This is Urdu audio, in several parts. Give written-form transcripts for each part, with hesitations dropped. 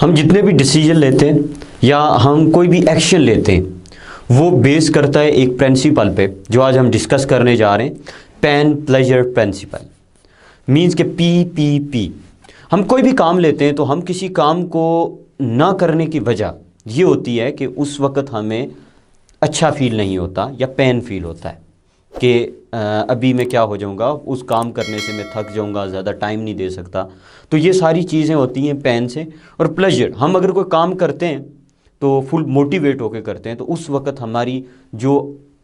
ہم جتنے بھی ڈیسیجن لیتے ہیں یا ہم کوئی بھی ایکشن لیتے ہیں وہ بیس کرتا ہے ایک پرنسپل پہ جو آج ہم ڈسکس کرنے جا رہے ہیں، پین پلیجر پرنسپل، مینس کہ پی۔ ہم کوئی بھی کام لیتے ہیں تو ہم کسی کام کو نہ کرنے کی وجہ یہ ہوتی ہے کہ اس وقت ہمیں اچھا فیل نہیں ہوتا یا پین فیل ہوتا ہے کہ ابھی میں کیا ہو جاؤں گا، اس کام کرنے سے میں تھک جاؤں گا، زیادہ ٹائم نہیں دے سکتا۔ تو یہ ساری چیزیں ہوتی ہیں پین سے۔ اور پلیجر، ہم اگر کوئی کام کرتے ہیں تو فل موٹیویٹ ہو کے کرتے ہیں تو اس وقت ہماری جو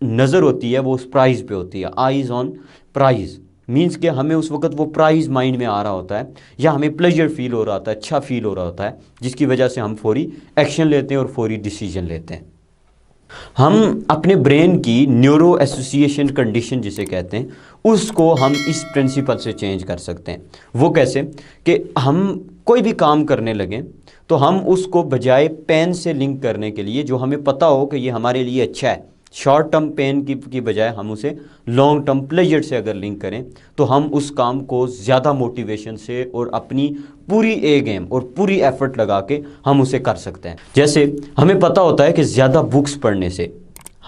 نظر ہوتی ہے وہ اس پرائز پہ ہوتی ہے، آئیز آن پرائز، مینس کہ ہمیں اس وقت وہ پرائز مائنڈ میں آ رہا ہوتا ہے یا ہمیں پلیجر فیل ہو رہا ہوتا ہے، اچھا فیل ہو رہا ہوتا ہے، جس کی وجہ سے ہم فوری ایکشن لیتے ہیں اور فوری ڈیسیجن لیتے ہیں۔ ہم اپنے برین کی نیورو ایسوسیشن کنڈیشن جسے کہتے ہیں، اس کو ہم اس پرنسپل سے چینج کر سکتے ہیں۔ وہ کیسے کہ ہم کوئی بھی کام کرنے لگیں تو ہم اس کو بجائے پین سے لنک کرنے کے لیے، جو ہمیں پتہ ہو کہ یہ ہمارے لیے اچھا ہے، شارٹ ٹرم پین کی بجائے ہم اسے لانگ ٹرم پلیجر سے اگر لنک کریں تو ہم اس کام کو زیادہ موٹیویشن سے اور اپنی پوری اے گیم اور پوری ایفرٹ لگا کے ہم اسے کر سکتے ہیں۔ جیسے ہمیں پتہ ہوتا ہے کہ زیادہ بکس پڑھنے سے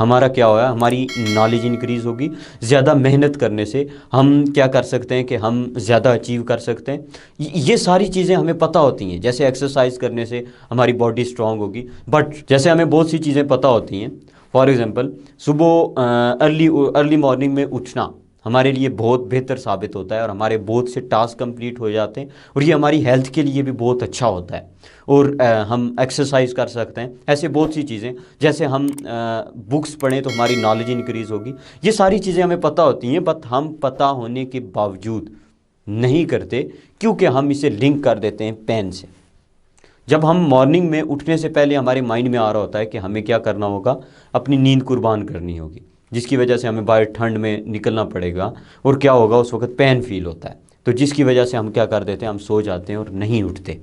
ہمارا کیا ہوا، ہماری نالج انکریز ہوگی، زیادہ محنت کرنے سے ہم کیا کر سکتے ہیں کہ ہم زیادہ اچیو کر سکتے ہیں۔ یہ ساری چیزیں ہمیں پتہ ہوتی ہیں۔ جیسے ایکسرسائز کرنے سے ہماری باڈی اسٹرانگ ہوگی، بٹ جیسے ہمیں بہت سی چیزیں پتہ ہوتی ہیں، فار ایگزامپل صبح ارلی مارننگ میں اٹھنا ہمارے لیے بہت بہتر ثابت ہوتا ہے اور ہمارے بہت سے ٹاسک کمپلیٹ ہو جاتے ہیں اور یہ ہماری ہیلتھ کے لیے بھی بہت اچھا ہوتا ہے، اور ہم ایکسرسائز کر سکتے ہیں۔ ایسے بہت سی چیزیں، جیسے ہم بکس پڑھیں تو ہماری نالج انکریز ہوگی۔ یہ ساری چیزیں ہمیں پتہ ہوتی ہیں، بٹ ہم پتہ ہونے کے باوجود نہیں کرتے کیونکہ ہم اسے لنک کر دیتے ہیں پین سے۔ جب ہم مارننگ میں اٹھنے سے پہلے ہمارے مائنڈ میں آ رہا ہوتا ہے کہ ہمیں کیا کرنا ہوگا، اپنی نیند قربان کرنی ہوگی، جس کی وجہ سے ہمیں باہر ٹھنڈ میں نکلنا پڑے گا، اور کیا ہوگا اس وقت پین فیل ہوتا ہے، تو جس کی وجہ سے ہم کیا کر دیتے ہیں، ہم سو جاتے ہیں اور نہیں اٹھتے۔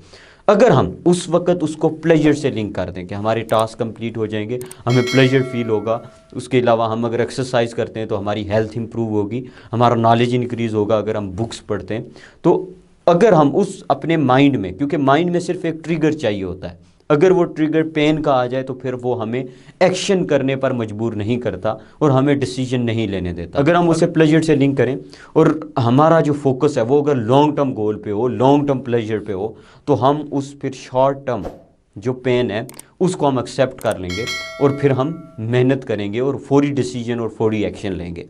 اگر ہم اس وقت اس کو پلیجر سے لنک کر دیں کہ ہمارے ٹاسک کمپلیٹ ہو جائیں گے، ہمیں پلیجر فیل ہوگا، اس کے علاوہ ہم اگر ایکسرسائز کرتے ہیں تو ہماری ہیلتھ امپروو ہوگی، ہمارا نالج انکریز ہوگا اگر ہم بکس پڑھتے ہیں، تو اگر ہم اس اپنے مائنڈ میں، کیونکہ مائنڈ میں صرف ایک ٹریگر چاہیے ہوتا ہے، اگر وہ ٹریگر پین کا آ جائے تو پھر وہ ہمیں ایکشن کرنے پر مجبور نہیں کرتا اور ہمیں ڈیسیجن نہیں لینے دیتا۔ اگر ہم اسے پلیجر سے لنک کریں اور ہمارا جو فوکس ہے وہ اگر لانگ ٹرم گول پہ ہو، لانگ ٹرم پلیجر پہ ہو، تو ہم اس پھر شارٹ ٹرم جو پین ہے اس کو ہم ایکسیپٹ کر لیں گے اور پھر ہم محنت کریں گے اور فوری ڈیسیجن اور فوری ایکشن لیں گے۔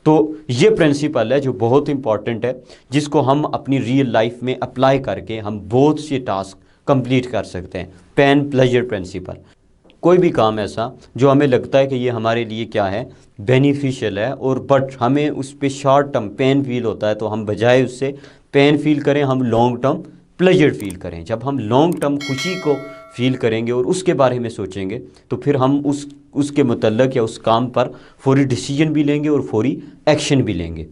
تو یہ پرنسپل ہے جو بہت امپورٹنٹ ہے، جس کو ہم اپنی ریئل لائف میں اپلائی کر کے ہم بہت سے ٹاسک کمپلیٹ کر سکتے ہیں۔ پین پلیجر پرنسپل، کوئی بھی کام ایسا جو ہمیں لگتا ہے کہ یہ ہمارے لیے کیا ہے، بینیفیشیل ہے، اور بٹ ہمیں اس پہ شارٹ ٹرم پین فیل ہوتا ہے، تو ہم بجائے اس سے پین فیل کریں، ہم لانگ ٹرم پلیجر فیل کریں۔ جب ہم لانگ ٹرم خوشی کو فیل کریں گے اور اس کے بارے میں سوچیں گے تو پھر ہم اس کے متعلق یا اس کام پر فوری ڈیسیجن بھی لیں گے اور فوری ایکشن بھی لیں گے۔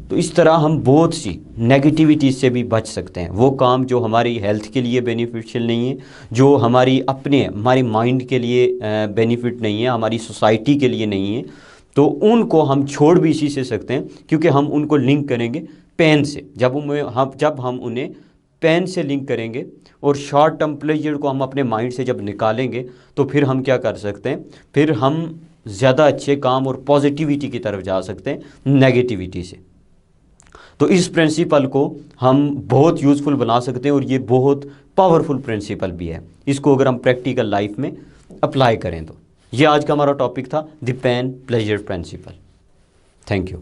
تو اس طرح ہم بہت سی نیگیٹیوٹی سے بھی بچ سکتے ہیں۔ وہ کام جو ہماری ہیلتھ کے لیے بینیفیشیل نہیں ہے، جو ہمارے مائنڈ کے لیے بینیفٹ نہیں ہے، ہماری سوسائٹی کے لیے نہیں ہے، تو ان کو ہم چھوڑ بھی اسی سے سکتے ہیں، کیونکہ ہم ان کو لنک کریں گے پین سے۔ جب ہم انہیں پین سے لنک کریں گے اور شارٹ ٹرم پلیجر کو ہم اپنے مائنڈ سے جب نکالیں گے تو پھر ہم کیا کر سکتے ہیں، پھر ہم زیادہ اچھے کام اور پازیٹیوٹی کی طرف جا سکتے ہیں نیگیٹیوٹی سے۔ تو اس پرنسپل کو ہم بہت یوزفل بنا سکتے ہیں اور یہ بہت پاورفل پرنسپل بھی ہے، اس کو اگر ہم پریکٹیکل لائف میں اپلائی کریں تو۔ یہ آج کا ہمارا ٹاپک تھا، the pain pleasure principle. Thank you.